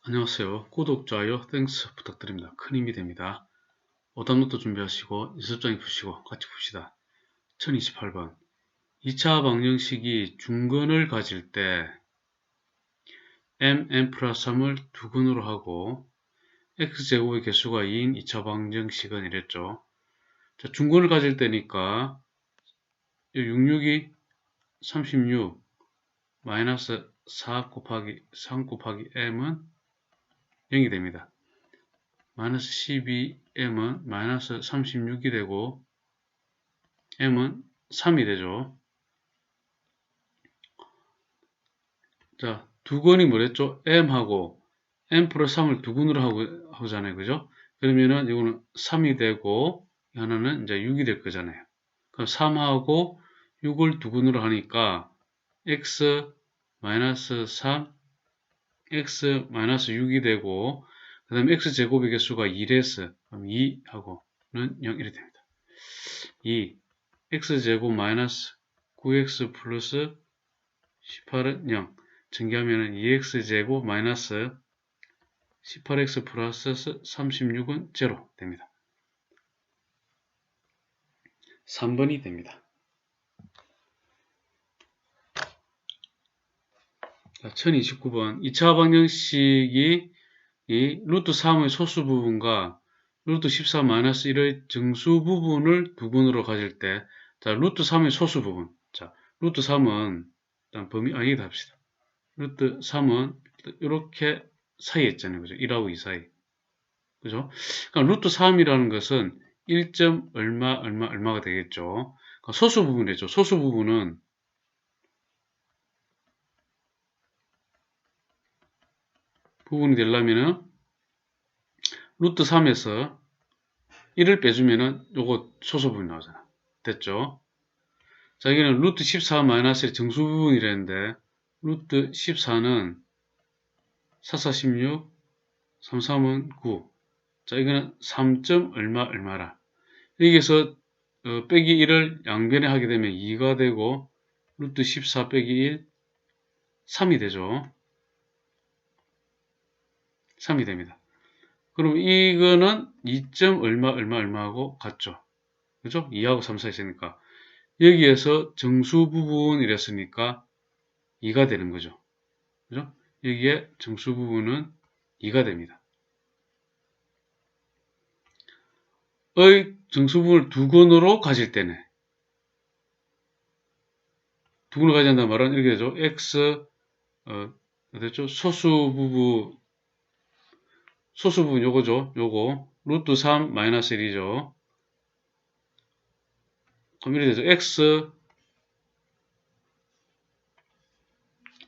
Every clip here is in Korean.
안녕하세요. 구독, 좋아요, 땡스 부탁드립니다. 큰 힘이 됩니다. 오답노트 준비하시고 연습장에 푸시고 같이 봅시다. 1028번 2차 방정식이 중근을 가질 때 n 플러스 3을 두근으로 하고 x제곱의 개수가 2인 2차 방정식은 이랬죠. 자, 중근을 가질 때니까 66이 36 마이너스 4 곱하기 3 곱하기 m은 0이 됩니다. 마이너스 12m은 마이너스 36이 되고 m은 3이 되죠. 자, 두근이 뭐랬죠? m하고 m 플러스 3을 두근으로 하잖아요. 그죠? 그러면은 이거는 3이 되고 하나는 이제 6이 될 거잖아요. 그럼 3하고 6을 두근으로 하니까 x 마이너스 3 x 마이너스 6이 되고 그 다음에 x제곱의 개수가 2래서 그럼 2하고는 0 이렇게 됩니다. 2 x제곱 마이너스 9x 플러스 18은 0 증기하면 2x제곱 마이너스 18x 플러스 36은 0 됩니다. 3번이 됩니다. 자, 1029번 2차 방정식이 이 루트 3의 소수 부분과 루트 14 마이너스 1의 정수 부분을 두근으로 가질 때, 자, 루트 3의 소수 부분. 자, 루트 3은 일단 범위 아니다 합시다. 루트 3은 이렇게 사이에 있잖아요. 그죠? 1하고 2 사이. 그죠? 그러니까 루트 3이라는 것은 1점 얼마가 되겠죠. 그러니까 소수 부분이죠. 소수 부분은 부분이 되려면은 루트 3에서 1을 빼주면은 요거 소수 부분이 나오잖아. 됐죠? 자, 여기는 루트 14 마이너스의 정수 부분이라는데 루트 14는 44, 16, 33은 9. 자, 이거는 3점 얼마라. 여기에서 빼기 1을 양변에 하게 되면 2가 되고 루트 14 빼기 1 3이 되죠. 3이 됩니다. 그럼 이거는 2점 얼마하고 같죠. 그죠? 2하고 3 사이 있으니까 여기에서 정수 부분이랬으니까 2가 되는 거죠. 그죠? 여기에 정수 부분은 2가 됩니다. 의 정수 부분을 두근으로 가질 때네. 두근으로 가진다는 말은 이렇게 되죠. x 됐죠? 소수 부분 요거죠. 요거 루트 3 마이너스 1이죠. 그럼 이렇게 되죠. x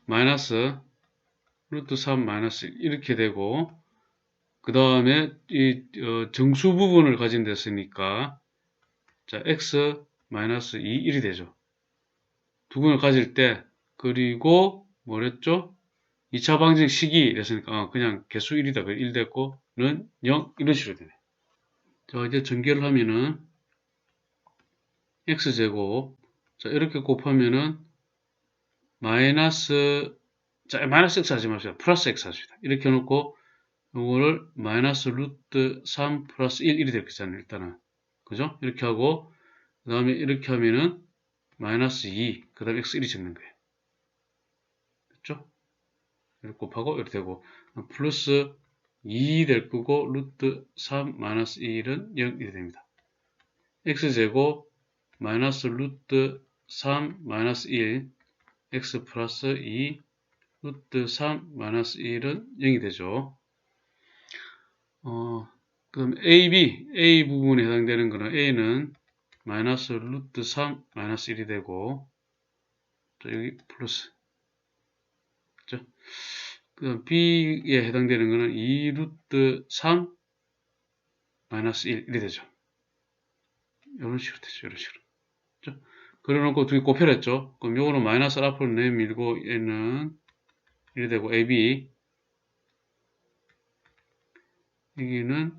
마이너스 루트 3 마이너스 1 이렇게 되고 그 다음에 이 정수 부분을 가진 됐으니까 자 x 마이너스 2 1이 되죠. 두근을 가질 때 그리고 뭐랬죠? 2차 방정식이 됐으니까 그냥 개수 1이다. 1 됐고 는 0 이런 식으로 되네. 자 이제 전개를 하면은 x제곱 자 이렇게 곱하면은 마이너스 x 하지 맙시다. 플러스 x 하십니다. 이렇게 해놓고 요거를 마이너스 루트 3 플러스 1 이렇게 되겠잖아요. 일단은 그죠? 이렇게 하고 그 다음에 이렇게 하면은 마이너스 2 그 다음에 x 1이 적는 거예요. 됐죠? 이렇게 곱하고 이렇게 되고 플러스 2 될 거고 루트 3 마이너스 1은 0 이렇게 됩니다. x제곱 마이너스 루트 3 마이너스 1 x 플러스 2 루트 3 마이너스 1은 0이 되죠. 그럼 A 부분에 해당되는 거는 A는 마이너스 루트 3 마이너스 1이 되고 또 여기 플러스 그죠? 그럼 B에 해당되는 거는 2 루트 3 마이너스 1 이렇게 되죠. 이런 식으로 되죠. 이런 식으로. 그죠? 그래놓고 두 개 곱해냈죠. 그럼 요거는 마이너스 앞으로 내밀고 얘는 이렇게 되고 AB 여기는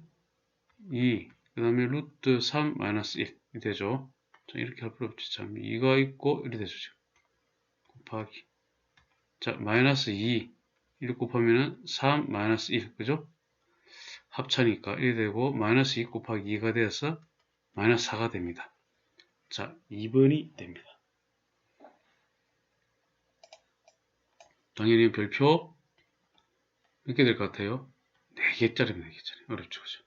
2 그 다음에 루트 3 마이너스 1 이 되죠. 자, 이렇게 할 필요 없지. 참 2가 있고 이렇게 되죠. 지금. 곱하기 자 마이너스 2 1 곱하면은 3 마이너스 1 그죠? 합차니까 1이 되고 마이너스 2 곱하기 2가 되어서 마이너스 4가 됩니다. 자, 2번이 됩니다. 당연히 별표 몇 개 될 것 같아요? 4개짜리입니다. 4개짜리. 어렵죠. 그죠?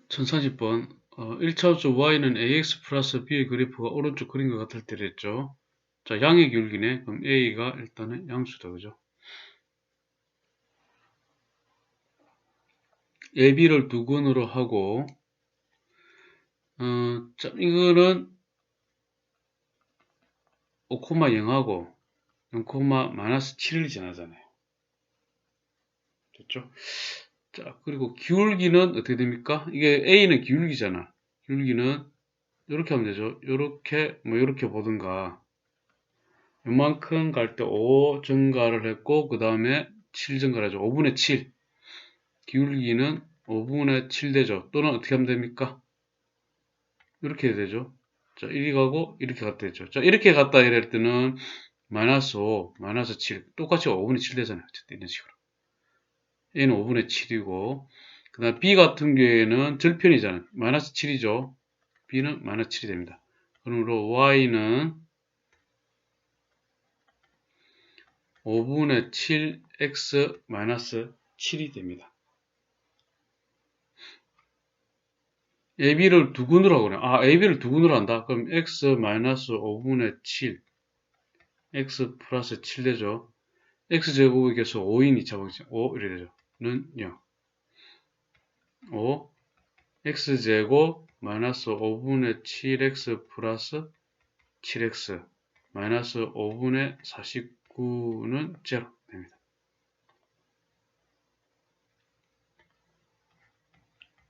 1040번 1차원수 y는 ax 플러스 b의 그래프가 오른쪽 그림과 같을 때랬죠. 자, 양의 기울기네. 그럼 a가 일단은 양수다. 그죠? ab를 두 근으로 하고 자, 이거는 5,0하고 0, 마이너스 7을 지나잖아요. 됐죠? 자, 그리고 기울기는 어떻게 됩니까? 이게 A는 기울기잖아. 기울기는 이렇게 하면 되죠. 이렇게, 이렇게 보든가. 요만큼 갈 때 5 증가를 했고, 그 다음에 7 증가를 하죠. 5분의 7. 기울기는 5분의 7 되죠. 또는 어떻게 하면 됩니까? 이렇게 해야 되죠. 자, 이리 가고, 이렇게 갔다 했죠. 자, 이렇게 갔다 이럴 때는 마이너스 5, 마이너스 7. 똑같이 5분의 7 되잖아요. 어쨌든 이런 식으로. A는 5분의 7이고, 그 다음 B 같은 경우에는 절편이잖아요. 마이너스 7이죠. B는 마이너스 7이 됩니다. 그러므로 Y는 5분의 7X 마이너스 7이 됩니다. AB를 두 근으로 하거든요. AB를 두 근으로 한다? 그럼 X 마이너스 5분의 7, X 플러스 7 되죠. X제곱의 개수 5인 2차 방식, 5 이래 되죠. 는 0. 5, X제곱 마이너스 5분의 7X 플러스 7X 마이너스 5분의 49는 0 됩니다.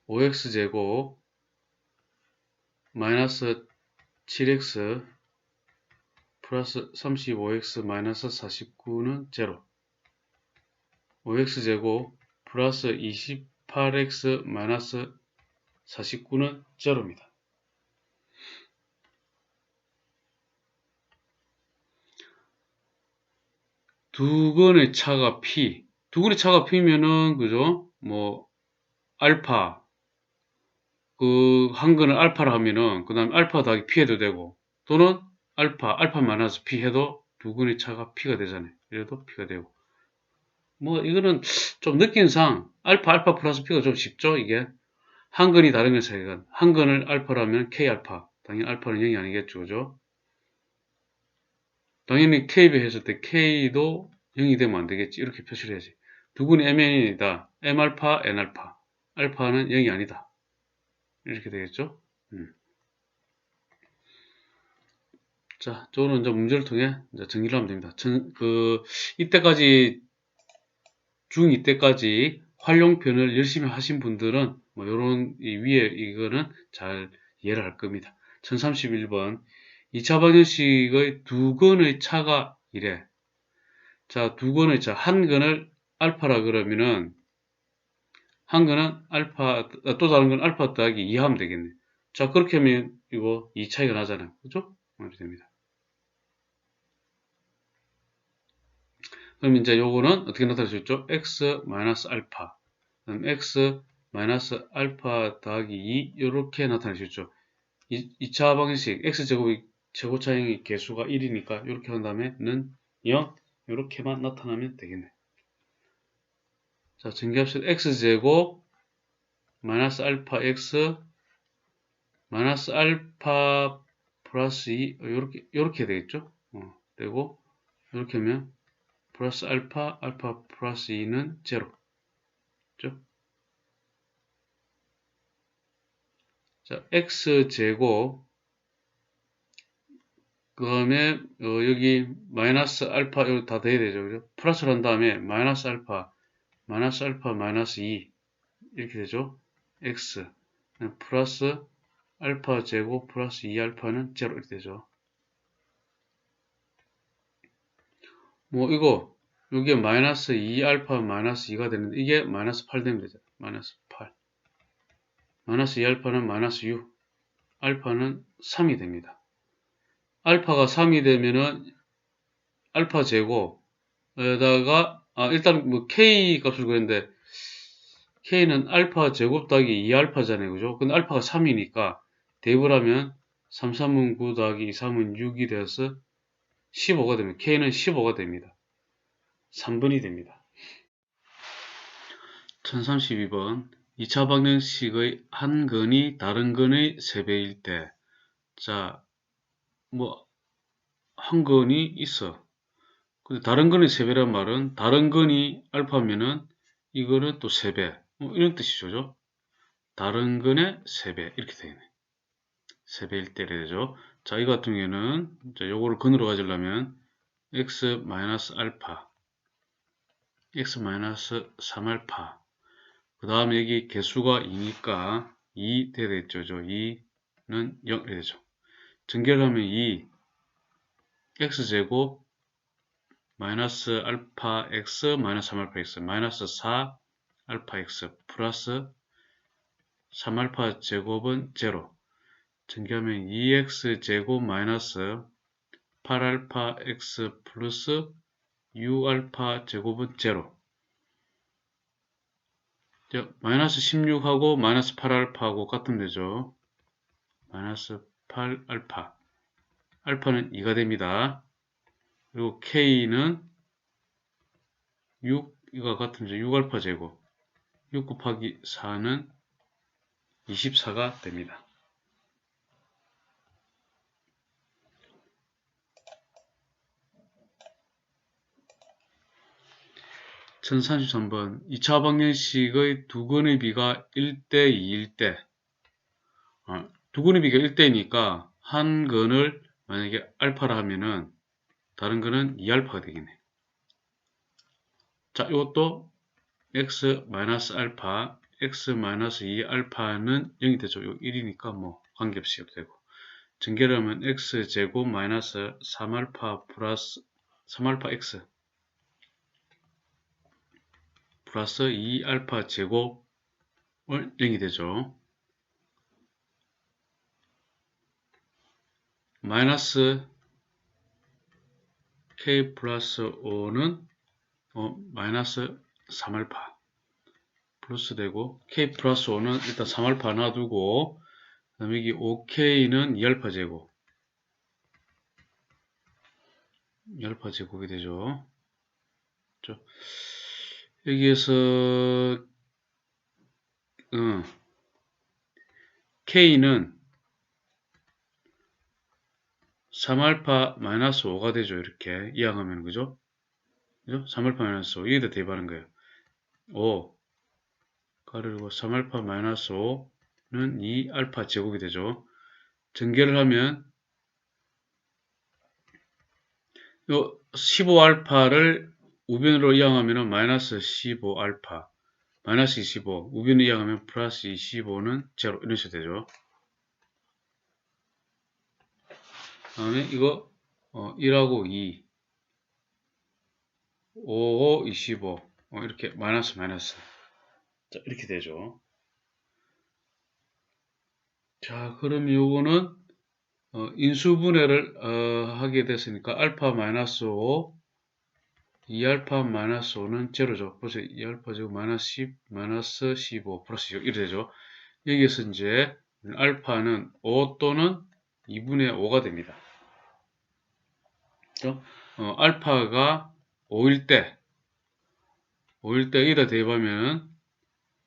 5x제곱 마이너스 7x 플러스 35x 마이너스 49는 0. 5x제곱 플러스 28x 마이너스 49는 0입니다. 두 근의 차가 p. 두 근의 차가 p면은, 그죠? 알파. 한 근을 알파라 하면은, 그 다음에 알파 더하기 p 해도 되고, 또는 알파 마이너스 p 해도 두 근의 차가 p가 되잖아요. 이래도 p가 되고. 이거는 좀 느낌상 알파 플러스 p가 좀 쉽죠, 이게? 한 근이 다르면서 이건. 한 근을 알파라면 k 알파. 당연히 알파는 0이 아니겠죠, 그죠? 당연히 k 배했을 때 k도 0이 되면 안 되겠지. 이렇게 표시를 해야지. 두 근이 mn이다. m 알파, n 알파. 알파는 0이 아니다. 이렇게 되겠죠? 자, 저는 이제 문제를 통해 이제 정리를 하면 됩니다. 이때까지, 중2 때까지 활용편을 열심히 하신 분들은, 요런, 위에 이거는 잘 이해를 할 겁니다. 1031번. 2차 방정식의 두 근의 차가 이래. 자, 두 근의 차. 한 근을 알파라 그러면은, 한 근은 알파, 또 다른 건 알파 더하기 2 하면 되겠네. 자, 그렇게 하면 이거 2 차이가 나잖아요. 그죠? 이렇게 됩니다. 그럼 이제 요거는 어떻게 나타낼 수 있죠? x 마이너스 알파. 그럼 x 마이너스 알파 더하기 2 이렇게 나타낼 수 있죠. 2차 방정식 x제곱의 최고차항의 개수가 1이니까 이렇게 한 다음에는 0 이렇게만 나타나면 되겠네. 자, 전개합시다. x제곱 마이너스 알파 x 마이너스 알파 플러스 2 이렇게 되겠죠. 되고 이렇게 하면 플러스 알파 플러스 2는 0. 그죠? 자, x제곱 그 다음에 여기 마이너스 알파 이거 다 돼야 되죠. 그죠? 플러스를 한 다음에 마이너스 알파 마이너스 2 이렇게 되죠. x 플러스 알파 제곱 플러스 2알파는 0 이렇게 되죠. 이거 여기에 마이너스 2알파 마이너스 2가 되는데 이게 마이너스 8 되면 되죠. 마이너스 8 마이너스 2알파는 마이너스 6 알파는 3이 됩니다. 알파가 3이 되면은 알파 제곱 에다가 일단 뭐 k 값을 구했는데 k는 알파 제곱 더하기 2알파잖아요. 그죠? 근데 알파가 3이니까 대입을 하면 3, 3은 9 더하기 2, 3은 6이 되어서 15가 됩니다. k는 15가 됩니다. 3번이 됩니다. 1032번 2차 방정식의 한 근이 다른 근의 3배일 때, 자, 뭐, 한 근이 있어. 근데 다른 근의 3배란 말은 다른 근이 알파면은 이거는 또 3배. 이런 뜻이죠. 다른 근의 3배. 이렇게 되네. 3배일 때 되죠. 자, 이 같은 경우에는, 자, 요거를 근으로 가지려면 x 알파, x 3알파. 그 다음에 여기 개수가 2니까 2 되겠죠. 2는 0 되죠. 전개를 하면 2 x제곱 마이너스 알파 x 마이너스 3알파 x 마이너스 4 알파 x 플러스 3알파 제곱은 0. 전개하면 2x제곱 마이너스 8알파 x 플러스 6알파 제곱은 0. 마이너스 16하고 마이너스 8알파하고 같은 데죠. 마이너스 8알파. 알파는 2가 됩니다. 그리고 K는 6, 이거 같은 데 6알파 제곱. 6 곱하기 4는 24가 됩니다. (1033번) 2차 방정식의 두 근의 비가 1대 2일 때, 두 근의 비가 1대니까 한 근을 만약에 알파라 하면은 다른 근은 2알파가 되겠네. 자, 이것도 x 알파, x 2알파는 0이 되죠. 요 1이니까 뭐 관계없이 이렇게 되고. 전개를 하면 x제곱 마이너스 3알파 플러스 3알파 x 플러스 2알파 제곱을 0이 되죠. 마이너스 k 플러스 5는 마이너스 3알파 플러스 되고, k 플러스 5는 일단 3알파 놔두고, 그 다음에 여기 5k는 2알파 제곱 2알파 제곱이 되죠. 여기에서 k는 3알파 마이너스 5가 되죠. 이렇게 이항하면 그죠? 3알파 마이너스 5 여기다 대입하는 거예요. 5 가르고 3알파 마이너스 5는 2알파 제곱이 되죠. 전개를 하면 요 15알파를 우변으로 이항하면 마이너스 15알파 마이너스 25 우변으로 이항하면 플러스 25는 0 이런 식으로 되죠. 다음에 이거 1하고 2 5, 25 이렇게 마이너스 자, 이렇게 되죠. 자, 그럼 요거는 인수분해를 하게 됐으니까 알파 마이너스 5 2알파 마이너스 5는 제로죠. 벌써 2알파 제곱 마이너스 10 마이너스 15 플러스 6 이렇게 되죠. 여기에서 이제 알파는 5 또는 2분의 5가 됩니다. 그렇죠? 알파가 5일 때 여기다 대입하면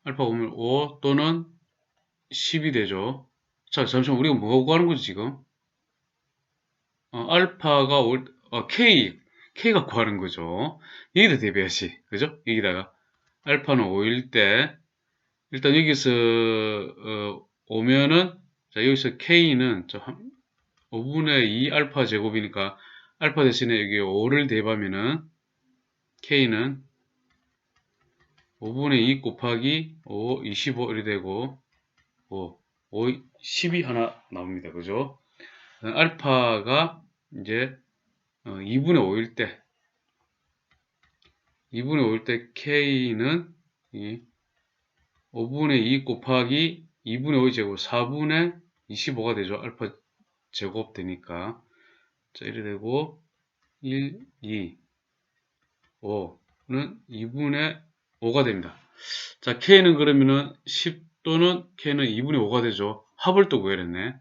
알파 보면 5 또는 10이 되죠. 자, 잠시만 우리가 뭐 구하는 거지 지금? 알파가 K가 구하는 거죠. 여기다 대입해야지. 그죠? 여기다가 알파는 5일 때 일단 여기서 오면은 자 여기서 K는 5분의 2 알파 제곱이니까 알파 대신에 여기 5를 대입하면은 K는 5분의 2 곱하기 5, 25 이렇게 되고 5, 10이 하나 나옵니다. 그죠? 알파가 이제 2분의 5일 때 2분의 5일 때 K는 5분의 2 곱하기 2분의 5의 제곱 4분의 25가 되죠. 알파 제곱 되니까 자 이래 되고 1, 2, 5는 2분의 5가 됩니다. 자, K는 그러면은 10 또는 K는 2분의 5가 되죠. 합을 또 구해냈네.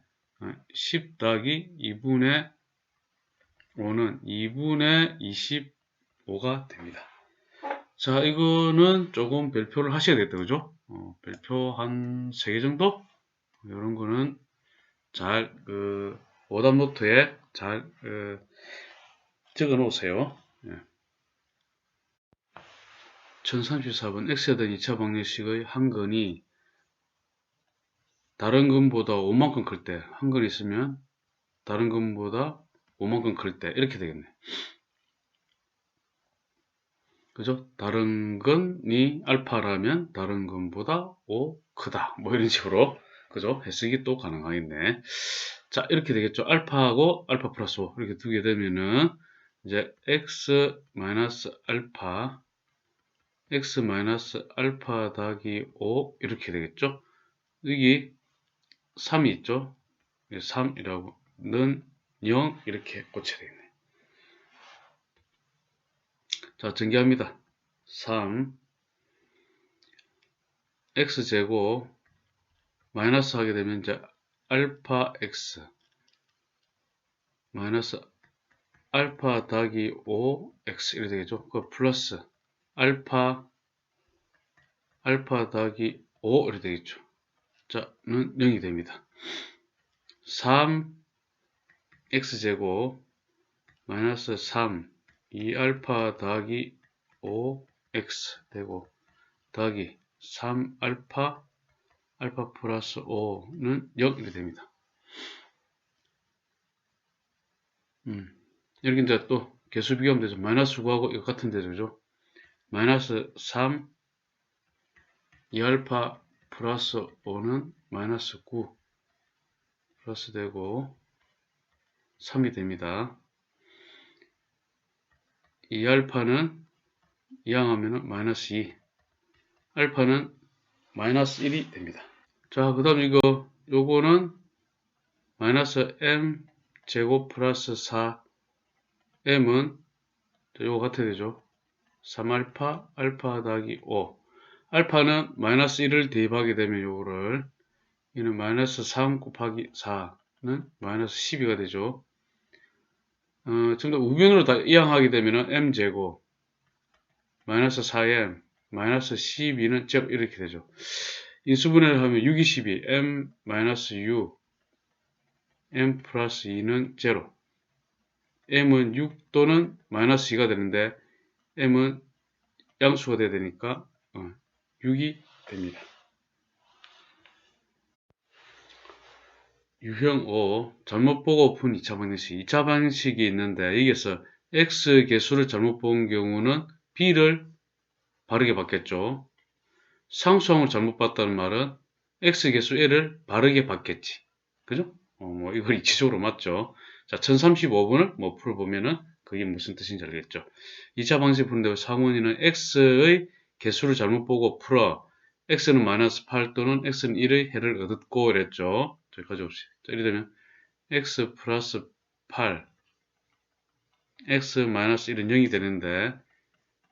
10 더하기 2분의 5는 2분의 25가 됩니다. 자, 이거는 조금 별표를 하셔야 겠다, 그죠? 별표 한 3개 정도? 이런 거는 잘, 오답 노트에 잘, 적어 놓으세요. 1034번 X에 대한 2차 방정식의 한 근이 다른 근보다 5만큼 클 때, 한 근이 있으면 다른 근보다 5만큼 클 때, 이렇게 되겠네. 그죠? 다른 근이 알파라면 다른 근보다 5 크다. 뭐 이런 식으로. 그죠? 해석이 또 가능하겠네. 자, 이렇게 되겠죠. 알파하고 알파 플러스 5. 이렇게 두게 되면은, 이제, x 마이너스 알파 더하기 5. 이렇게 되겠죠. 여기 3이 있죠. 3이라고는 0. 이렇게 꽂혀야 되겠네. 자, 전개합니다. 3. x제곱 마이너스 하게 되면 이제 알파 x 마이너스 알파 더하기 5x 이렇게 되겠죠. 그 플러스 알파 더하기 5 이렇게 되겠죠. 자는 0이 됩니다. 3x제곱 마이너스 3 2알파 더하기 5x 되고 더하기 3알파 플러스 5는 0 이렇게 됩니다. 이렇게 이제 또 개수 비교하면 되죠. 마이너스 9하고 이거 같은 데죠. 그죠? 마이너스 3 2알파 플러스 5는 마이너스 9 플러스 되고 3이 됩니다. 2알파는 이항하면 마이너스 2 알파는 마이너스 1이 됩니다. 자, 그 다음 요거는 마이너스 m 제곱 플러스 4 m은 요거 같아야 되죠. 3알파 알파 더하기 5 알파는 마이너스 1을 대입하게 되면 요거를 이는 마이너스 3 곱하기 4는 마이너스 12가 되죠. 전부 다 우변으로 다 이항하게 되면 m제곱 마이너스 4m 마이너스 12는 제곱 이렇게 되죠. 인수분해를 하면 6이 12 m 마이너스 6 m 플러스 2는 제로 m은 6 또는 마이너스 2가 되는데 m은 양수가 돼야 되니까 6이 됩니다. 유형 5 잘못 보고 푼 2차 방정식 2차 방정식이 있는데 여기서 x 개수를 잘못 본 경우는 b를 바르게 받겠죠. 상수항을 잘못 봤다는 말은 x 개수 a를 바르게 받겠지. 그죠? 뭐 이걸 이치적으로 맞죠. 자, 1035번을 뭐 풀어보면은 그게 무슨 뜻인지 알겠죠. 2차 방식 푸는데 상원이는 x의 개수를 잘못 보고 풀어 x는 마이너스 8 또는 x는 1의 해를 얻고 이랬죠. 저기까지 봅시다. 자, 이래 되면 x 플러스 8 x 마이너스 1은 0이 되는데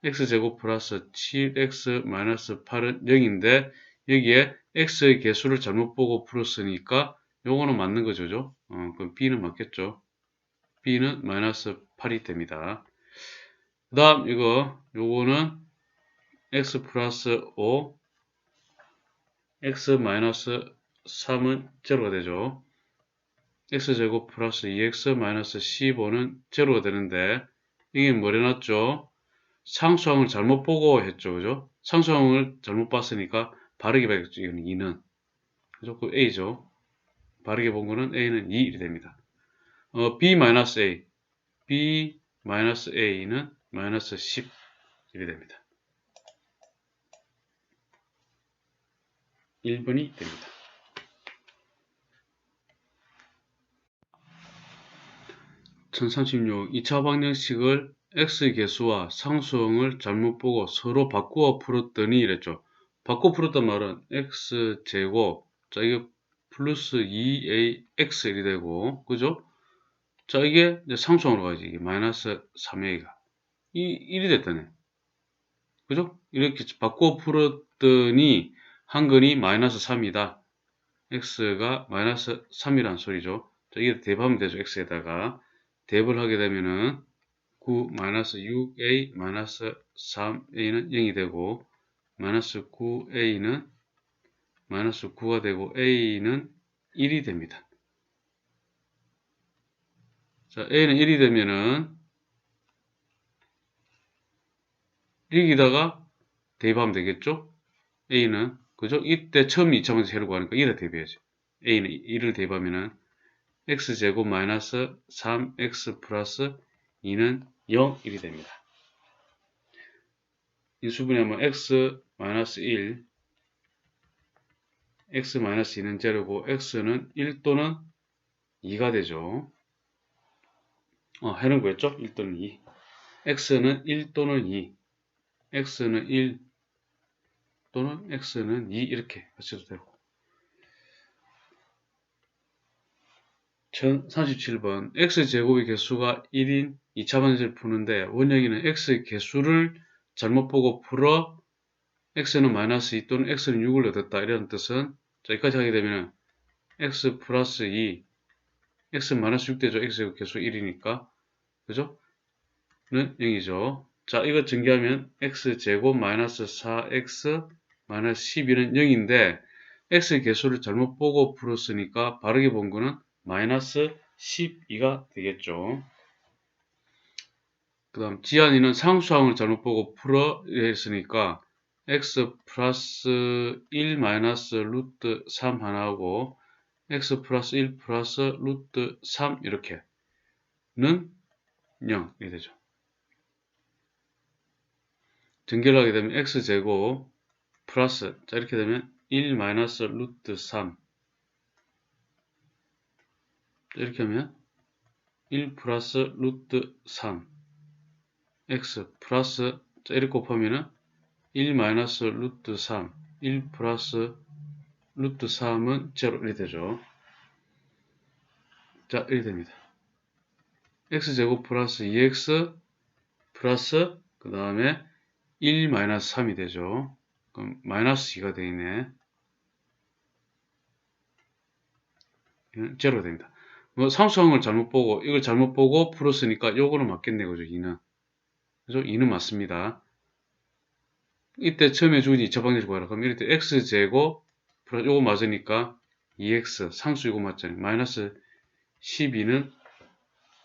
x제곱 플러스 7x 마이너스 8은 0인데 여기에 x의 개수를 잘못 보고 풀었으니까 요거는 맞는 거죠. 그럼 b는 맞겠죠. b는 마이너스 8이 됩니다. 그 다음 요거는 x 플러스 5 x 마이너스 3은 제로가 되죠. x제곱 플러스 2x 마이너스 15는 제로가 되는데 이게 뭐 해놨죠? 상수항을 잘못 보고 했죠. 그죠? 상수항을 잘못 봤으니까 바르게 봤겠죠. 이거는 2는. 그죠? 그 A죠. 바르게 본 거는 A는 2 됩니다. B-A. B-A는 마이너스 10 이렇게 됩니다. 1번이 됩니다. 1036 2차 방정식을 x 개수와 상수항을 잘못 보고 서로 바꾸어 풀었더니 이랬죠. 바꿔 풀었단 말은 x제곱 자 이게 플러스 2ax 이렇게 되고 그죠? 자 이게 이제 상수항으로 가야지. 이게 마이너스 3a가 이 1이 됐다네. 그죠? 이렇게 바꿔 풀었더니 한근이 마이너스 3이다. x가 마이너스 3이란 소리죠. 자, 이게 대입하면 되죠. x에다가 대입을 하게 되면은 9 마이너스 6a 마이너스 3a는 0이 되고 마이너스 9a는 마이너스 9가 되고 a는 1이 됩니다. 자, a는 1이 되면은 여기다가 대입하면 되겠죠? a는 그죠? 이때 처음 2차방에서 세려고 하니까 1을 대입해야죠. a는 1을 대입하면은 x제곱 마이너스 3x 플러스 2는 0, 1이 됩니다. 인수분해하면 x 마이너스 1, x 마이너스 2는 제로고 x는 1 또는 2가 되죠. 해는 구했죠? 1 또는 2. x는 1 또는 2, x는 1 또는 x는 2 이렇게 하셔도 되고 1037번 x제곱의 개수가 1인 2차 방정식을 푸는데 원영이는 x의 개수를 잘못 보고 풀어 x는 마이너스 2 또는 x는 6을 얻었다. 이런 뜻은 자, 여기까지 하게 되면 x 플러스 2 x는 마이너스 6 되죠. x제곱 개수 1이니까 그죠? 는 0이죠. 자, 이거 전개하면 x제곱 마이너스 4x 마이너스 12는 0인데 x의 개수를 잘못 보고 풀었으니까 바르게 본 거는 마이너스 12가 되겠죠. 그 다음 지안이는 상수항을 잘못 보고 풀어 했으니까 x 플러스 1 마이너스 루트 3 하나하고 x 플러스 1 플러스 루트 3 이렇게는 0이 되죠. 전개를 하게 되면 x제곱 플러스 자 이렇게 되면 1 마이너스 루트 3 이렇게 하면 1 플러스 루트 3 x 플러스 자 이렇게 곱하면은 1 마이너스 루트 3 1 플러스 루트 3은 0 이렇게 되죠. 자 이렇게 됩니다. x제곱 플러스 2x 플러스 그 다음에 1 마이너스 3이 되죠. 그럼 마이너스 2가 되네. 0가 됩니다. 뭐 상수항을 잘못 보고 이걸 잘못 보고 풀었으니까 요거는 맞겠네 그죠? 2는 그죠? 2는 맞습니다. 이때 처음에 주어진 2차 방정식 구하라. 그럼 이럴 때 x제곱 플러스 요거 맞으니까 2x 상수 이거 맞잖아요. 마이너스 12는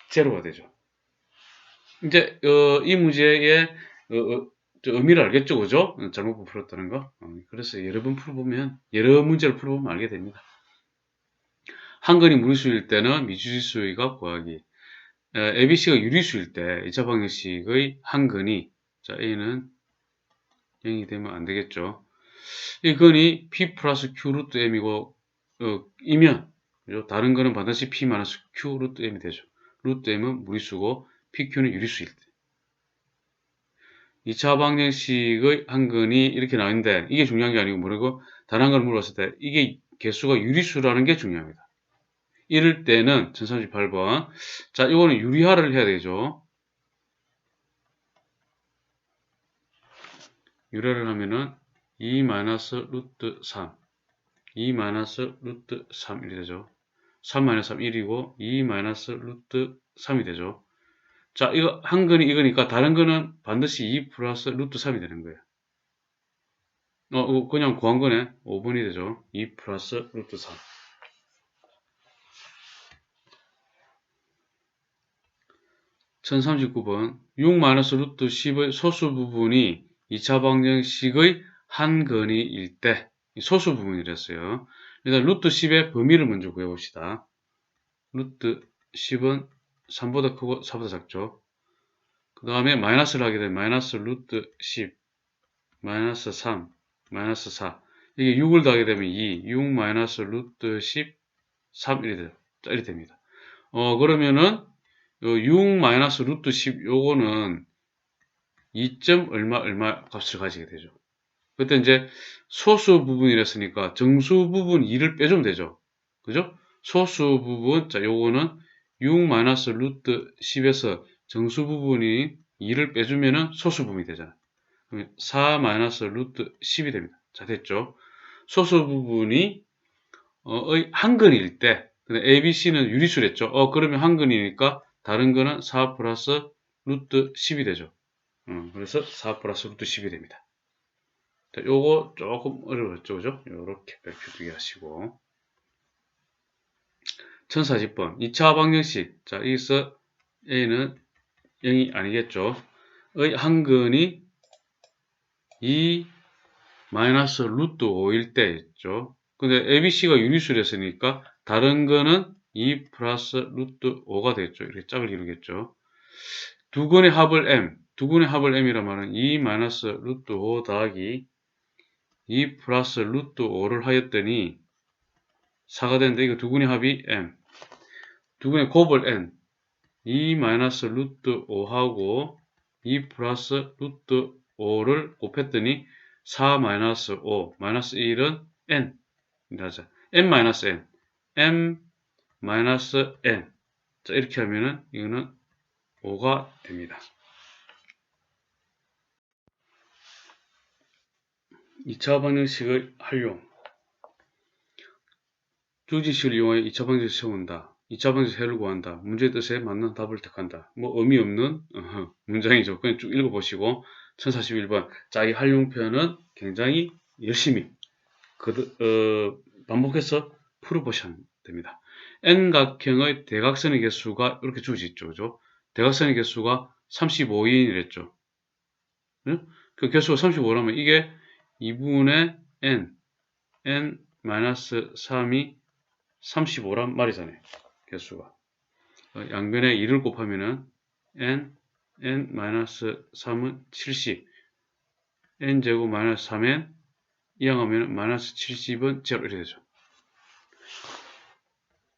0가 되죠. 이제 이 문제의 의미를 알겠죠, 그죠? 잘못 풀었다는 거. 그래서 여러 번 풀어보면 여러 문제를 풀어보면 알게 됩니다. 한근이 무리수일 때는 미주지수의 구하기. ABC가 유리수일 때 2차 방정식의 한근이 자 A는 0이 되면 안 되겠죠. 이 근이 P 플러스 Q 루트 M이고 이면 그죠? 다른 거는 반드시 P 마이너스 Q 루트 M이 되죠. 루트 M은 무리수고 PQ는 유리수일 때. 2차 방정식의 한근이 이렇게 나오는데 이게 중요한 게 아니고 뭐라고 다른 걸 물어봤을 때 이게 개수가 유리수라는 게 중요합니다. 이럴 때는 1038번 자 이거는 유리화를 해야 되죠. 유리화를 하면은 2 마이너스 루트 3 2 마이너스 루트 3 이렇게 되죠. 3 마이너스 3 1이고 2 마이너스 루트 3이 되죠. 자 이거 한근이 이거니까 다른 거는 반드시 2 플러스 루트 3이 되는 거예요. 그냥 구한 거네. 5번이 되죠. 2 플러스 루트 3. 1039번 6 마이너스 루트 10의 소수 부분이 2차 방정식의 한 근이일 때 소수 부분이랬어요. 일단 루트 10의 범위를 먼저 구해봅시다. 루트 10은 3보다 크고 4보다 작죠. 그 다음에 마이너스를 하게 되면 마이너스 루트 10 마이너스 3 마이너스 4 이게 6을 더하게 되면 2 6 마이너스 루트 10 3 이렇게 됩니다. 그러면은 6 마이너스 루트 10 요거는 2점 얼마 값을 가지게 되죠. 그때 이제 소수 부분이랬으니까 정수 부분 2를 빼주면 되죠. 그죠? 소수 부분 자 요거는 6 마이너스 루트 10에서 정수 부분이 2를 빼주면은 소수 부분이 되잖아요. 4 마이너스 루트 10이 됩니다. 자, 됐죠? 소수 부분이 한근일 때, ABC는 유리수랬죠. 그러면 한근이니까 다른 거는 4 플러스 루트 10이 되죠. 그래서 4 플러스 루트 10이 됩니다. 자, 요거 조금 어려웠죠, 그죠? 요렇게 발표두개 하시고. 1040번. 2차 방정식. 자, 여기서 A는 0이 아니겠죠. 의 한근이 2 마이너스 루트 5일 때 있죠. 근데 ABC가 유리수랬으니까 다른 거는 2 플러스 루트 5가 되겠죠. 이렇게 짝을 이루겠죠. 두 근의 합을 M. 두 근의 합을 M이란 말은 2 마이너스 루트 5 더하기 2 플러스 루트 5를 하였더니 4가 되는데 이거 두 근의 합이 M. 두 근의 곱을 N. 2 마이너스 루트 5하고 2 플러스 루트 5를 곱했더니 4 마이너스 5 마이너스 1은 N. 하자. N 마이너스 N. M 마이너스 N. 자, 이렇게 하면은 이거는 5가 됩니다. 2차 방정식의 활용. 주지식을 이용하여 2차 방정식을 세운다. 2차 방정식 해를 구한다. 문제의 뜻에 맞는 답을 택한다. 뭐 의미 없는 문장이죠. 그냥 쭉 읽어보시고 1041번. 자, 이 활용표현은 굉장히 열심히 반복해서 풀어보시면 됩니다. N각형의 대각선의 개수가 이렇게 주어져 있죠. 그죠? 대각선의 개수가 35인이랬죠. 네? 그 개수가 35라면 이게 2분의 N-3이 35란 말이잖아요. 개수가. 양변에 2를 곱하면은 N-3은 70. N제곱 마이너스 3N 이항하면 마이너스 70은 0 이렇게 되죠.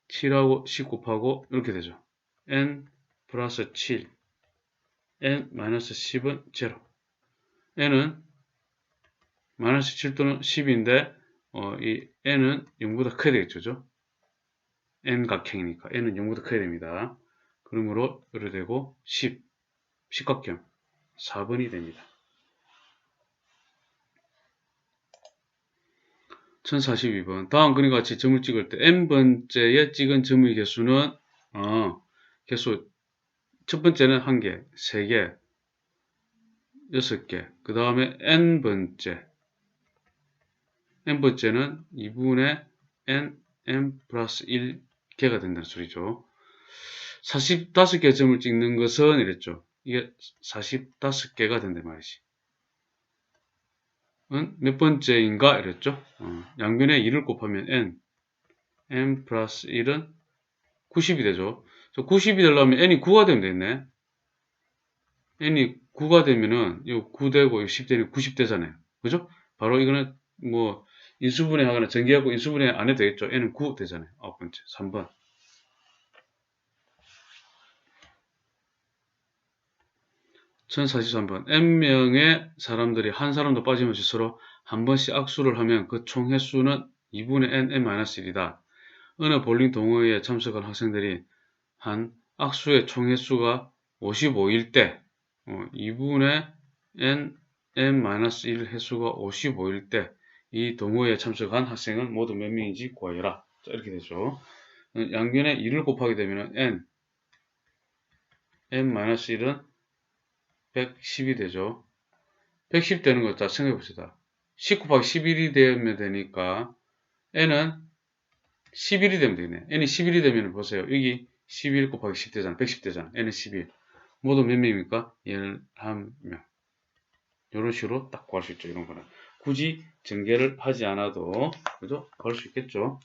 7하고 10 곱하고 이렇게 되죠. N 플러스 7 N 마이너스 10은 0. N은 마이너스 7 또는 10인데 이 N은 0보다 커야 되겠죠. N각형이니까 N은 0보다 커야 됩니다. 그러므로 이렇게 되고 10 십각형 4번이 됩니다. 1042번. 다음 그림과 같이 점을 찍을 때 n번째에 찍은 점의 개수는 개수 첫 번째는 1개, 3개, 6개. 그 다음에 n번째는 2분의 n 플러스 1개가 된다는 소리죠. 45개 점을 찍는 것은 이랬죠. 이게 45개가 된단 말이지. 몇 번째인가 이랬죠. 양변에 2를 곱하면 n 플러스 1은 90이 되죠. 90이 되려면 n이 9가 되면 되겠네. n이 9가 되면은 이 9되고 10 되면 90 되잖아요. 그죠? 바로 이거는 뭐 인수분해하거나 전개하고 인수분해 안 해도 되겠죠. n은 9 되잖아요. 9번째 3번. 1043번. n명의 사람들이 한 사람도 빠짐없이 서로 한 번씩 악수를 하면 그 총 횟수는 2분의 n-1이다. 어느 볼링 동호회에 참석한 학생들이 한 악수의 총 횟수가 55일 때 2분의 n-1 횟수가 55일 때 이 동호회에 참석한 학생은 모두 몇 명인지 구하여라. 자, 이렇게 되죠. 양변에 2를 곱하게 되면 n-1은 110이 되죠. 110 되는 거 자 생각해 봅시다. 10 곱하기 11이 되면 되니까 n은 11이 되면 되겠네. n이 11이 되면 보세요. 여기 11 곱하기 10 되잖아. 110 되잖아. n은 11. 모두 몇 명입니까? 11명. 이런 식으로 딱 구할 수 있죠. 이런 거는. 굳이 전개를 하지 않아도, 그죠? 구할 수 있겠죠.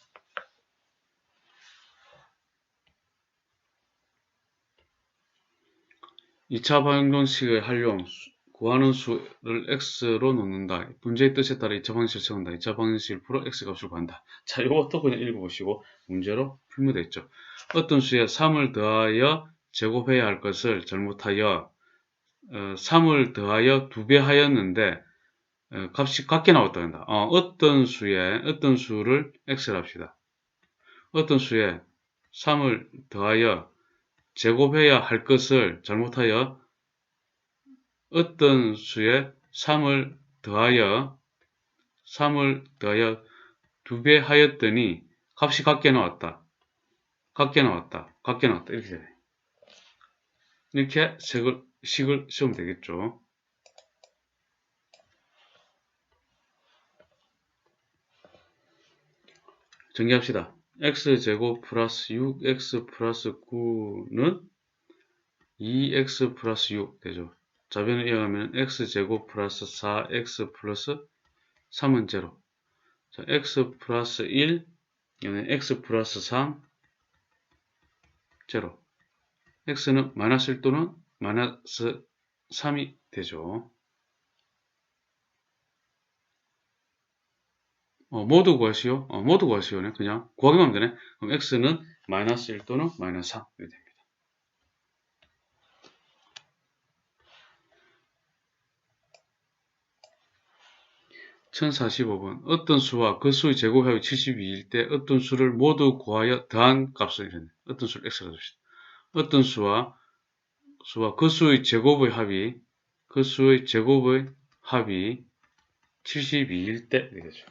(2차 방정식의 활용) 구하는 수를 x로 놓는다. 문제의 뜻에 따라 2차 방정식을 세운다. 2차 방정식을 풀어 x값을 구한다. 자, 이것도 그냥 읽어보시고 문제로 풀면 되겠죠. 어떤 수에 3을 더하여 제곱해야 할 것을 잘못하여 3을 더하여 2배 하였는데 값이 같게 나왔다 한다. 어떤 수를 x를 합시다. 어떤 수에 3을 더하여 제곱해야 할 것을 잘못하여 어떤 수에 3을 더하여 2배 하였더니 값이 같게 나왔다. 이렇게 되네. 이렇게 식을 쓰면 되겠죠. 정리합시다. x제곱 플러스 6x 플러스 9는 2x 플러스 6 되죠. 좌변을 이어가면 x제곱 플러스 4x 플러스 3은 0. 자, x 플러스 1, 이거는 x 플러스 3, 0. x는 마이너스 1 또는 마이너스 3이 되죠. 모두 구하시오. 모두 구하시오네. 그냥 구하기만 하면 되네. 그럼 x는 마이너스 1 또는 마이너스 3 이렇게 됩니다. 1045번. 어떤 수와 그 수의 제곱합이 72일 때 어떤 수를 모두 구하여 더한 값을 이랬네. 어떤 수를 x가 줍시다. 어떤 수와 그 수의 제곱의 합이 72일 때 되겠죠.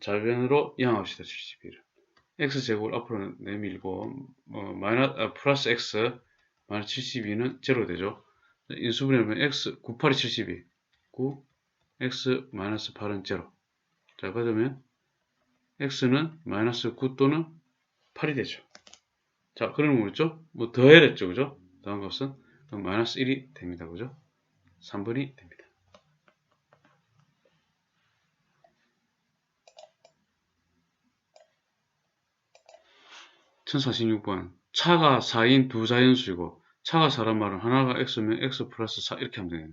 좌변으로 이항합시다. 72를. x제곱을 앞으로 내밀고 플러스 x 마이너스 72는 0 되죠. 인수분해하면 x 9, 8이 72 9 x 마이너스 8은 0. 자, 그러면 x는 마이너스 9 또는 8이 되죠. 자, 그러면 뭐였죠? 뭐 더해랬죠, 그죠? 더한 값은 그럼 마이너스 1이 됩니다, 그죠? 3번이 됩니다. 1046번. 차가 4인 두 자연수이고 차가 4란 말은 하나가 x면 x 플러스 4 이렇게 하면 되겠네.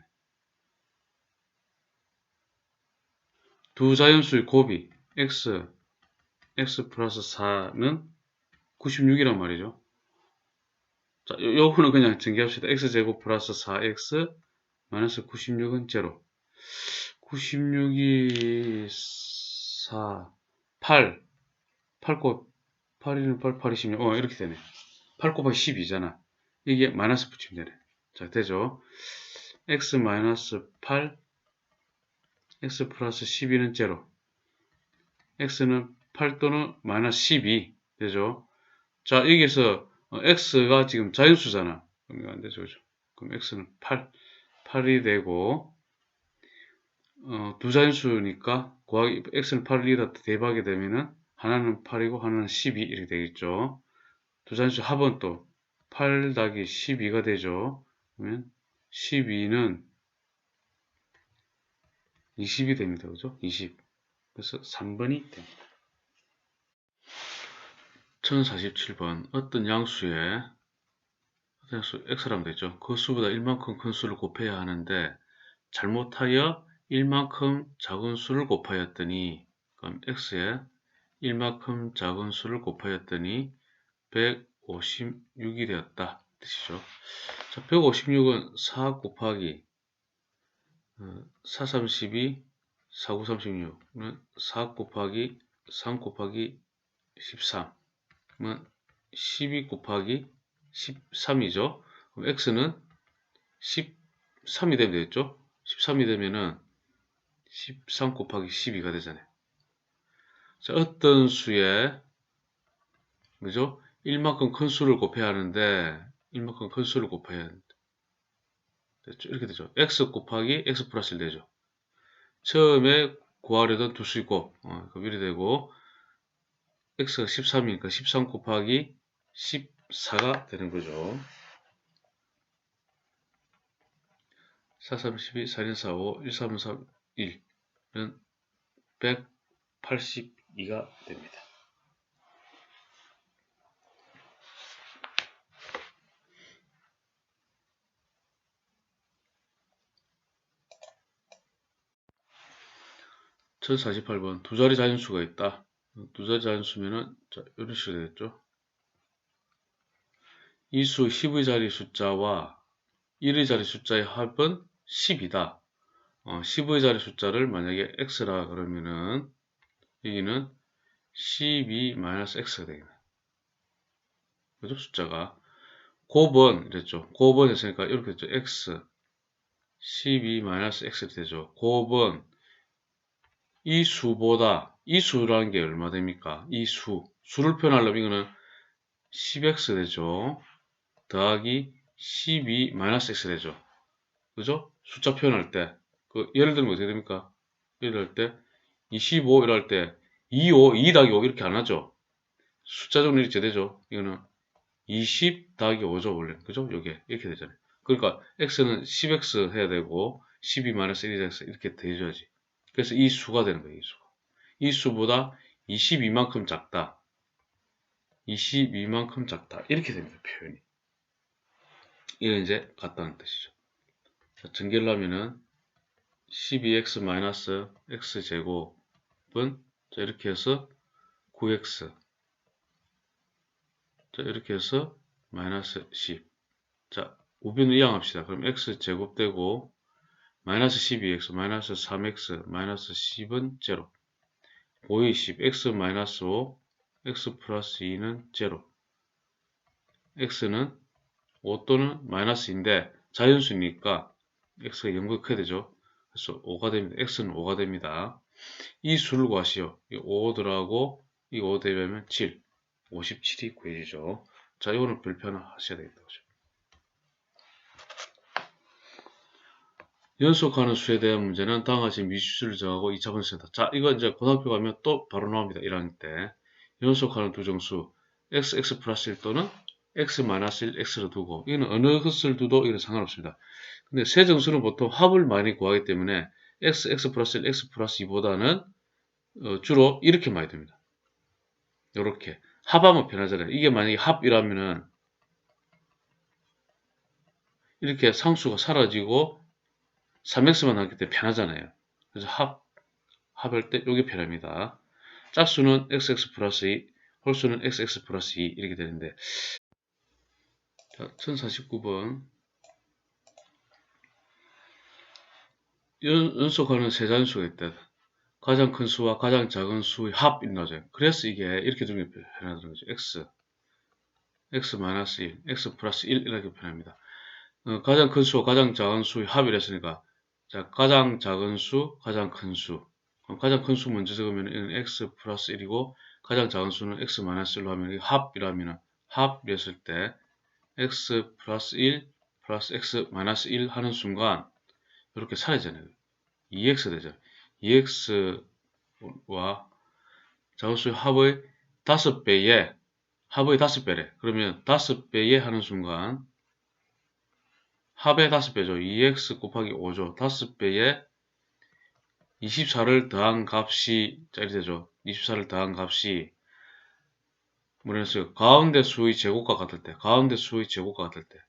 두 자연수의 곱이 x 플러스 4는 96이란 말이죠. 자, 요거는 그냥 전개합시다. x제곱 플러스 4x 마이너스 96은 0. 96이 4, 8, 8이는 8, 8이 16, 이렇게 되네. 8 곱하기 12잖아. 이게 마이너스 붙이면 되네. 자, 되죠? x 마이너스 8, x 플러스 12는 0. x는 8 또는 마이너스 12. 되죠? 자, 여기에서 x가 지금 자연수잖아. 그럼 안 되죠, 그죠? 그럼 x는 8이 되고, 두 자연수니까 곱하기 x는 8을 이다 대입하게 되면은 하나는 8이고 하나는 12 이렇게 되겠죠. 두 자연수 합은 또 8 더하기 12가 되죠. 그러면 12는 20이 됩니다. 그죠? 20. 그래서 3번이 됩니다. 1047번. 어떤 양수에 x라면 되죠. 그 수보다 1만큼 큰 수를 곱해야 하는데 잘못하여 1만큼 작은 수를 곱하였더니 그럼 x에 1만큼 작은 수를 곱하였더니 156이 되었다 뜻이죠. 자, 156은 4 곱하기 4, 32, 4, 9, 36은 4 곱하기 3 곱하기 13은 12 곱하기 13이죠. 그럼 x는 13이 되면 되겠죠. 13이 되면은 13 곱하기 12가 되잖아요. 자, 어떤 수에 그죠? 1만큼 큰 수를 곱해야 하는데 1만큼 큰 수를 곱해야 하는데 됐죠? 이렇게 되죠. x 곱하기 x 플러스 1 되죠. 처음에 구하려던 두 수의 곱 그럼 이렇게 되고 x가 13이니까 13 곱하기 14가 되는 거죠. 4, 3, 12, 4, 1, 4, 5, 1, 3, 3, 1은 182가 됩니다. (1048번) 두 자리 자연수가 있다. 두 자리 자연수면은 이런 식으로 되겠죠. 이 수 10의 자리 숫자와 1의 자리 숫자의 합은 10이다. 10의 자리 숫자를 만약에 x라 그러면은 여기는 12-x가 되겠네. 그죠? 숫자가 곱은 이랬죠. 곱은 했으니까 이렇게 됐죠. x 12-x가 되죠. 곱은 이 수보다, 이 수라는 게 얼마 됩니까? 이 수를 표현하려면 이거는 10x 되죠. 더하기 12-x 되죠. 그죠? 숫자 표현할 때. 예를 들면 어떻게 됩니까? 이럴 때, 25 이럴 때, 25, 2 더하기 5 이렇게 안 하죠? 숫자적으로 이렇게 되죠? 이거는 20 더하기 5죠, 원래. 그죠? 요게. 이렇게 되잖아요. 그러니까, x는 10x 해야 되고, 12-1x 이렇게 돼줘야지. 그래서 이 수가 되는 거예요, 이 수가. 이 수보다 22만큼 작다. 22만큼 작다. 이렇게 됩니다, 표현이. 이건 이제 같다는 뜻이죠. 자, 전개를 하면은 12x-x제곱은 자, 이렇게 해서 9x 자, 이렇게 해서 마이너스 10. 자, 우변을 이항합시다. 그럼 x제곱 되고 마이너스 12x, 마이너스 3x, 마이너스 10은 제로. 5의 10, x 마이너스 5, x 플러스 2는 제로. x는 5 또는 마이너스인데 자연수니까 x가 0보다 커야 되죠. 그래서 5가 됩니다. x는 5가 됩니다. 이 수를 구하시오. 이 5 들어가고 이 5 대비하면 7, 57이 구해지죠. 자, 이거는 불편하셔야 되겠다. 연속하는 수에 대한 문제는 다음과 같이 미수를 정하고 2차 분석한다. 자, 이거 이제 고등학교 가면 또 바로 나옵니다. 1학년 때. 연속하는 두 정수 x 플러스 1 또는 x 마이너스 1 x로 두고 이거는 어느 것을 두도 이건 상관없습니다. 근데 세 정수는 보통 합을 많이 구하기 때문에 x 플러스 1 x 플러스 2보다는 주로 이렇게 많이 됩니다. 이렇게 합하면 편하잖아요. 이게 만약에 합이라면은 이렇게 상수가 사라지고 3x만 남기 때문에 편하잖아요. 그래서 합할 때 이게 편합니다. 짝수는 xx 플러스 2, 홀수는 xx 플러스 2 이렇게 되는데 자, 1049번 연속하는 세 자연수가 있다. 가장 큰 수와 가장 작은 수의 합이 나죠. 그래서 이게 이렇게 두는 게 편하다는 거죠. x 마이너스 1, x 플러스 1 이렇게 표현합니다. 가장 큰 수와 가장 작은 수의 합이랬으니까 자, 가장 작은 수, 가장 큰 수. 그럼 가장 큰 수 먼저 적으면 이는 x 플러스 1이고 가장 작은 수는 x 마이너스 1로 하면 이게 합이라면 합이었을 때 x 플러스 1 플러스 x 마이너스 1 하는 순간 이렇게 사라지잖아요. 2x 되죠. 2x와 작은 수의 합의 5배에 합의 5배래. 그러면 5배에 하는 순간 합의 5배죠. 2x 곱하기 5죠. 5배에 24를 더한 값이 짤이 되죠. 24를 더한 값이 뭐랬어요? 가운데 수의 제곱과 같을 때, 가운데 수의 제곱과 같을 때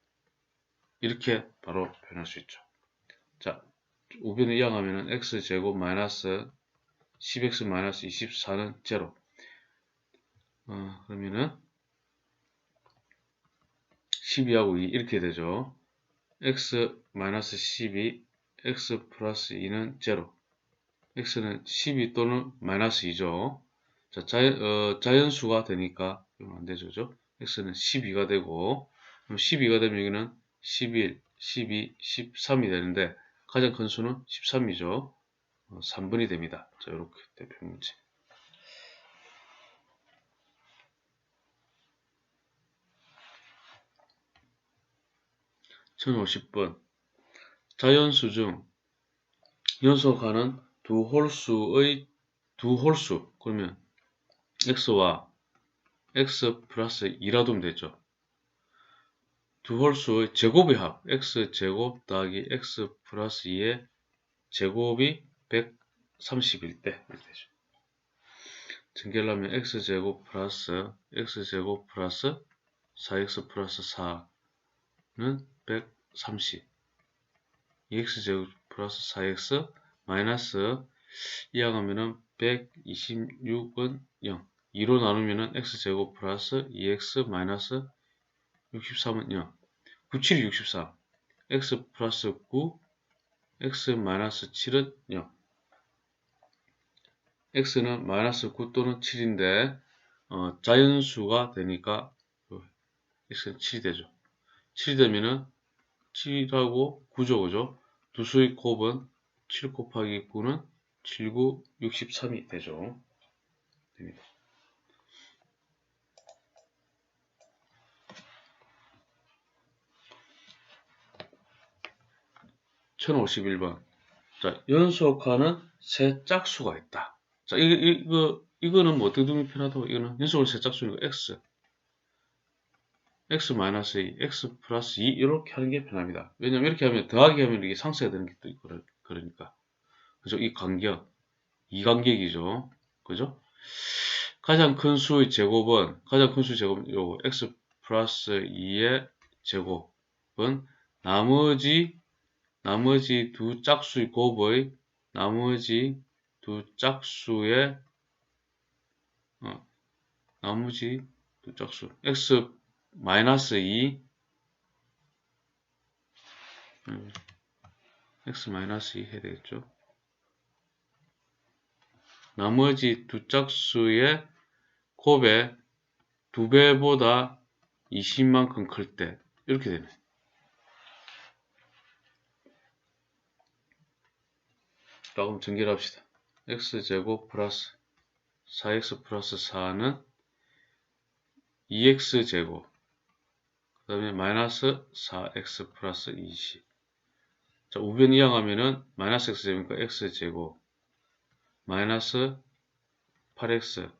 이렇게 바로 표현할 수 있죠. 자, 우변을 이항하면은 x제곱 마이너스 10x 마이너스 24는 제로. 그러면은 12하고 2 이렇게 되죠. x 마이너스 12, x 플러스 2는 제로. x는 12 또는 마이너스 2죠. 자, 자연수가 되니까 안 되죠. 그죠? x는 12가 되고, 그럼 12가 되면 여기는 11, 12, 13이 되는데, 가장 큰 수는 13이죠. 3분이 됩니다. 자, 이렇게 대표 문제. 1050번. 자연수 중 연속하는 두 홀수, 그러면 x와 x 플러스 2라 두면 되죠. 두 홀수의 제곱의 합, x제곱 더하기 x 플러스 2의 제곱이 130일 때 이렇게 되죠. 전개를 하면 x제곱 플러스 4x 플러스 4는 130. 2x제곱 플러스 4x 마이너스 이항하면은 126은 0. 2로 나누면은 x제곱 플러스 2x 마이너스 63은 0. 97이 63. x 플러스 9, x 마이너스 7은 0. x는 마이너스 9 또는 7인데 자연수가 되니까 x는 7이 되죠. 7이 되면은 7하고 9죠, 그죠? 두 수의 곱은 7 곱하기 9는 7, 9, 63이 되죠. 됩니다. (1051번) 자, 연속하는 세 짝수가 있다. 자, 이거는 뭐 어떻게 두면 편하다고? 이거는 연속을 세 짝수니까 x, x-2, x 플러스 2 이렇게 하는 게 편합니다. 왜냐면 이렇게 하면 더하기 하면 이게 상쇄가 되는 게 또 있고 그러니까. 그죠? 이 간격, 이 간격이죠. 그죠? 가장 큰 수의 제곱은 요거 x 플러스 2의 제곱은 나머지 두 짝수의 곱의 나머지 두 짝수의 나머지 두 짝수 x 마이너스 2 x 마이너스 2 해야 되겠죠. 나머지 두 짝수의 곱의 2배보다 20만큼 클 때 이렇게 되네. 자, 그럼 전개를 합시다. x제곱 플러스 4x 플러스 4는 2x제곱 그 다음에 마이너스 4x 플러스 20. 자, 우변 이항하면은 마이너스 x제곱이니까 x제곱 마이너스 8x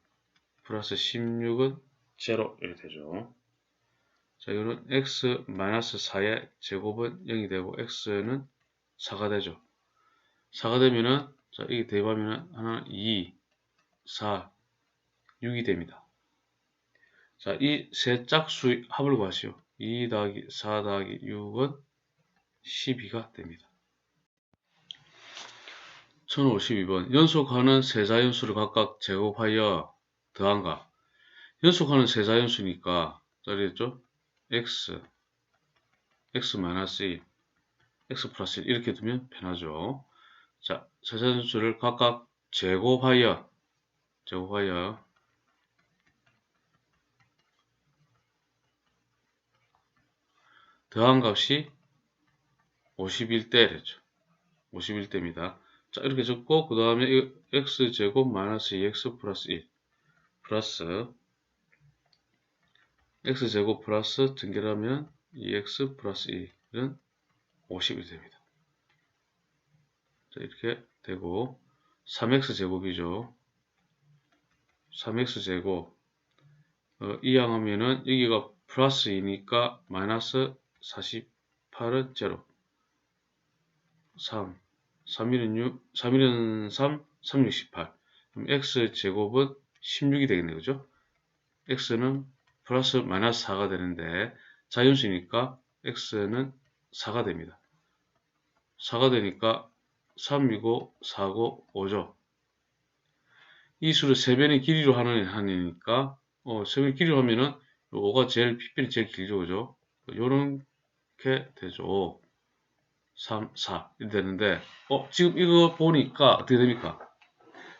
플러스 16은 제로 이렇게 되죠. 자, 이거는 x 마이너스 4의 제곱은 0이 되고 x는 4가 되죠. 4가 되면은 자, 이게 대입하면은 하나 2, 4, 6이 됩니다. 자, 이 세 짝수의 합을 구하시오. 2 더하기 4 더하기 6은 12가 됩니다. 1052번 연속하는 세자연수를 각각 제곱하여 더한가. 연속하는 세자연수니까 자리했죠? x, x-2, x 플러스 1 이렇게 두면 편하죠. 자, 세자연수를 각각 제곱하여 더한 값이 51대랬죠. 51대입니다. 자, 이렇게 적고 그 다음에 x제곱 마이너스 2x 플러스 1 플러스 x제곱 플러스 전개하면 2x 플러스 1은 50이 됩니다. 자, 이렇게 되고 3x제곱이죠. 3x제곱 이항하면은 여기가 플러스 2니까 마이너스 48은 제로 3 3일은 6, 3일은 3, 3, 6, 18 그럼 x제곱은 16이 되겠네요. 그죠? x는 플러스 마이너스 4가 되는데 자연수니까 x는 4가 됩니다. 4가 되니까 3이고 4고 5죠. 이 수를 3배의 길이로 하니까 3배의 길이로 하면은 5가 빗변이 제일 길죠. 그죠? 요렇게 되죠. 3, 4 이렇게 되는데 지금 이거 보니까 어떻게 됩니까?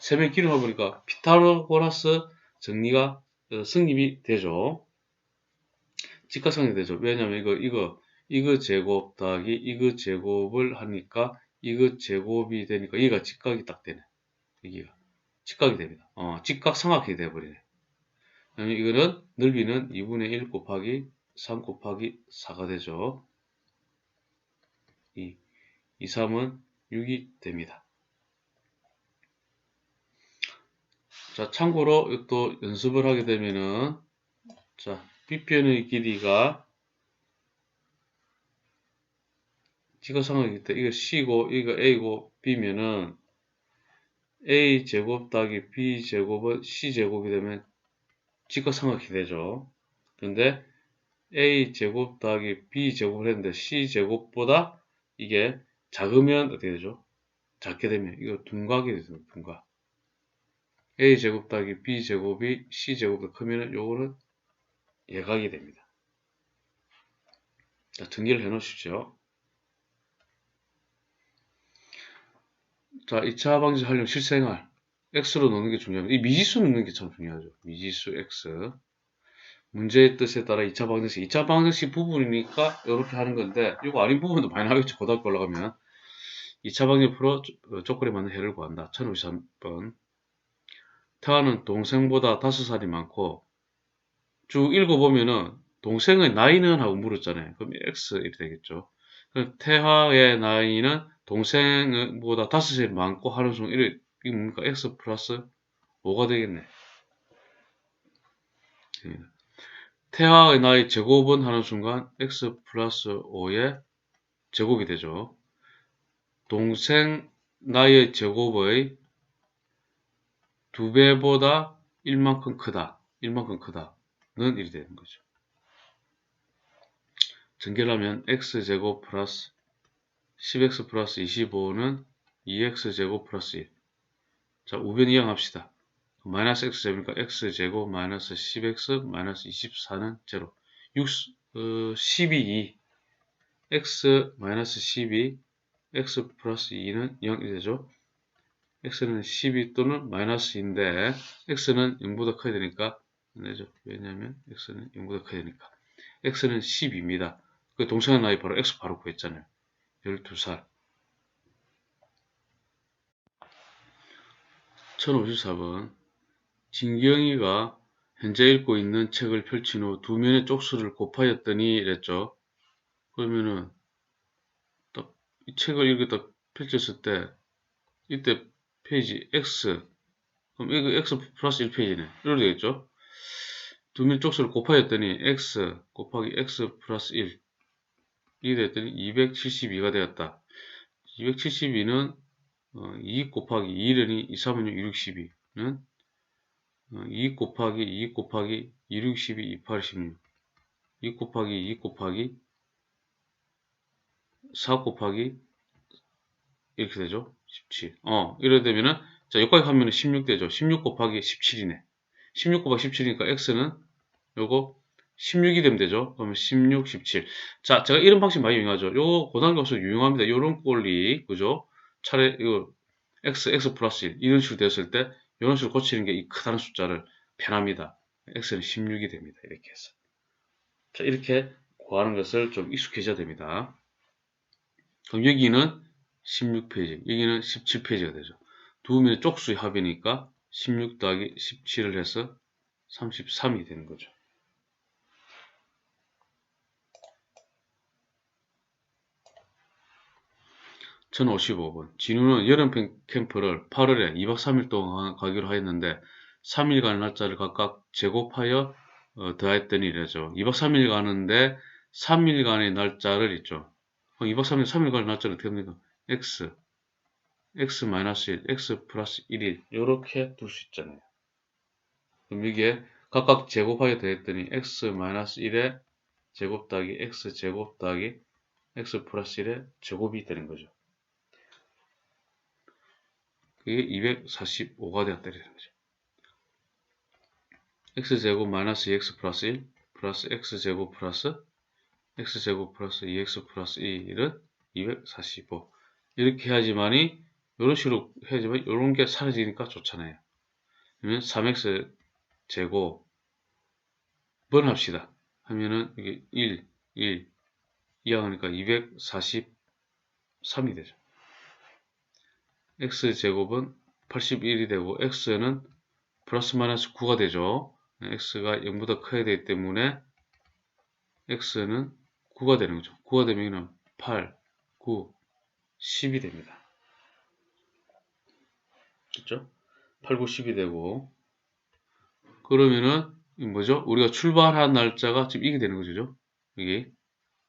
3배 길이로 보니까 피타고라스 정리가 성립이 되죠. 직각성립이 되죠. 왜냐면 이거 제곱 더하기 이거 제곱을 하니까 이거 제곱이 되니까 얘가 직각이 딱 되네. 여기가 직각이 됩니다. 직각삼각형이 돼버리네. 이거는 넓이는 2분의 1 곱하기 3 곱하기 4가 되죠. 2, 3은 6이 됩니다. 자, 참고로 또 연습을 하게 되면은 자, 빗변의 길이가 직각삼각이기 때문에 이거 C고 이거 A고 B면은 A 제곱 더하기 B 제곱은 C 제곱이 되면 직각삼각이 되죠. 근데 A 제곱 더하기 B 제곱을 했는데 C 제곱보다 이게 작으면 어떻게 되죠? 작게 되면 이거 둔각이 되죠. 둔각. A 제곱 더하기 B 제곱이 C 제곱보다 크면은 요거는 예각이 됩니다. 자, 전개를 해 놓으십시오. 자, 2차 방정식 하려면 실생활 x로 넣는 게 중요합니다. 이 미지수 넣는 게 참 중요하죠. 미지수 x. 문제의 뜻에 따라 2차 방정식 부분이니까 이렇게 하는 건데 이거 아닌 부분도 많이 나오겠죠. 고등학교 올라가면. 2차 방정표로 조건에 맞는 해를 구한다. 1053번. 태화는 동생보다 5살이 많고 쭉 읽어보면은 동생의 나이는 하고 물었잖아요. 그럼 X 이렇게 되겠죠. 그럼 태화의 나이는 동생보다 5살이 많고 하는 순간 이게 뭡니까? X 플러스 5가 되겠네. 태화의 나이 제곱은 하는 순간 X 플러스 5의 제곱이 되죠. 동생 나이의 제곱의 2배보다 1만큼 크다. 1만큼 크다는 일이 되는 거죠. 전개를 하면 x제곱 플러스 10x 플러스 25는 2x제곱 플러스 1. 자, 우변 이항합시다. 마이너스 x제곱이니까 x제곱 마이너스 10x 마이너스 24는 0. 12, 2. x 마이너스 12, x 플러스 2는 0이 되죠. x는 12 또는 마이너스 2인데 x는 0보다 커야 되니까 안 되죠. 왜냐하면 x는 0보다 커야 되니까. x는 10입니다. 그 동생의 나이 바로 x 바로 구했잖아요. 12살. 1054번. 진경이가 현재 읽고 있는 책을 펼친 후 두 면의 쪽수를 곱하였더니 이랬죠. 그러면은 딱 이 책을 이렇게 딱 펼쳤을 때 이때 페이지 x 그럼 이거 x 플러스 1페이지네. 이렇게 되겠죠. 두 면 쪽수를 곱하였더니 x 곱하기 x 플러스 1 이게 됐더니 272가 되었다. 272는 2 곱하기 2는 2, 3은 6, 12는 2 곱하기 2 곱하기 2, 6, 12, 2, 8, 16 2 곱하기 2 곱하기 4 곱하기 이렇게 되죠. 17 이렇게 되면은 자 여기까지 하면 16 되죠. 16 곱하기 17이네. 16 곱하기 17이니까 x는 요거 16이 되면 되죠. 그러면 16, 17. 자, 제가 이런 방식 많이 이용하죠. 요거 고등학교에서 유용합니다. 요런 꼴리, 그죠? 차례, 이거, x 플러스 1. 이런 식으로 됐을 때, 이런 식으로 고치는 게 이 크다는 숫자를 편합니다. x는 16이 됩니다. 이렇게 해서. 자, 이렇게 구하는 것을 좀 익숙해져야 됩니다. 그럼 여기는 16페이지, 여기는 17페이지가 되죠. 두 면의 쪽수의 합이니까 16 더하기 17을 해서 33이 되는 거죠. 1055번. 진우는 여름 캠프를 8월에 2박 3일 동안 가기로 하였는데 3일간 날짜를 각각 제곱하여 더했더니 이래죠. 2박 3일 가는데 3일간의 날짜를 있죠. 2박 3일, 3일간의 날짜는 어떻게 됩니까? x, x-1, x 플러스 1일 이렇게 둘 수 있잖아요. 그럼 이게 각각 제곱하여 더했더니 x-1의 제곱 더하기 x 제곱 더하기 x 플러스 1의 제곱이 되는 거죠. 그게 245가 되었다는 거죠. x제곱 마이너스 2x 플러스 1 플러스 x제곱 플러스 x제곱 플러스 2x 플러스 1은 245 이렇게 해야지만이 이런 식으로 해야지만 이런 게 사라지니까 좋잖아요. 그러면 3x 제곱 번합시다. 하면은 이게 1, 1 이항하니까 243이 되죠. x제곱은 81이 되고 x는 플러스 마이너스 9가 되죠. x가 0보다 커야 되기 때문에 x는 9가 되는 거죠. 9가 되면 8, 9, 10이 됩니다. 그렇죠? 8, 9, 10이 되고 그러면은 뭐죠? 우리가 출발한 날짜가 지금 이게 되는 거죠. 이게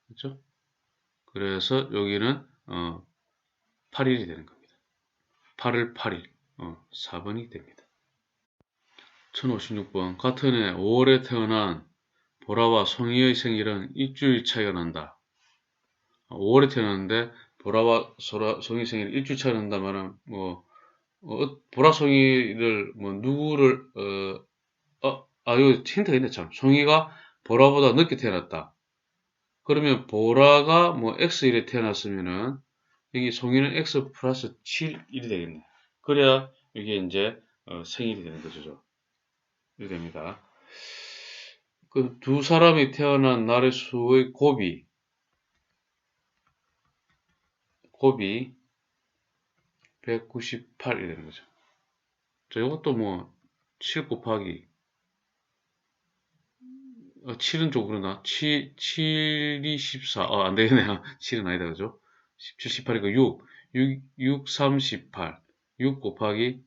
그렇죠? 그래서 여기는 8일이 되는 겁니다. 8월 8일 4번이 됩니다. 1056번 같은 해 5월에 태어난 보라와 송이의 생일은 일주일 차이가 난다. 5월에 태어났는데 보라와 송이 생일 일주일 차이 난다면은 뭐 보라 송이를 뭐 누구를 이거 힌트가 있네 참. 송이가 보라보다 늦게 태어났다. 그러면 보라가 뭐 X일에 태어났으면은 여기 송이는 X 플러스 7일이 되겠네. 그래야 이게 이제 생일이 되는 거죠. 이렇게 됩니다. 그 두 사람이 태어난 날의 수의 곱이 198이 되는 거죠. 자, 이것도 뭐, 7 곱하기, 7은 좀 그러나, 7이 14, 안 되겠네요. 7은 아니다, 그죠? 17, 18이니까 6, 3, 18. 6 곱하기,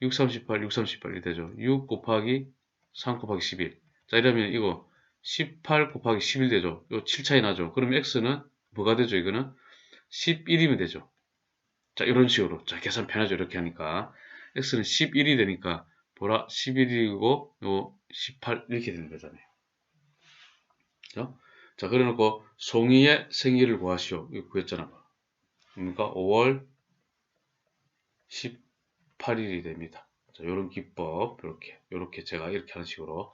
6, 3, 18, 6, 3, 18이 되죠. 6 곱하기, 3 곱하기 11. 자, 이러면 이거, 18 곱하기 11 되죠. 요 7 차이 나죠. 그러면 x는 뭐가 되죠, 이거는? 11이면 되죠. 자, 이런 식으로. 자, 계산 편하죠. 이렇게 하니까. x는 11이 되니까, 보라, 11이고, 요 18, 이렇게 되는 거잖아요. 그죠? 자, 그래 놓고, 송이의 생일을 구하시오. 이거 구했잖아. 그러니까 5월 18일이 됩니다. 자, 요런 기법, 요렇게 제가 이렇게 하는 식으로.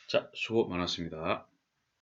자, 수고 많았습니다.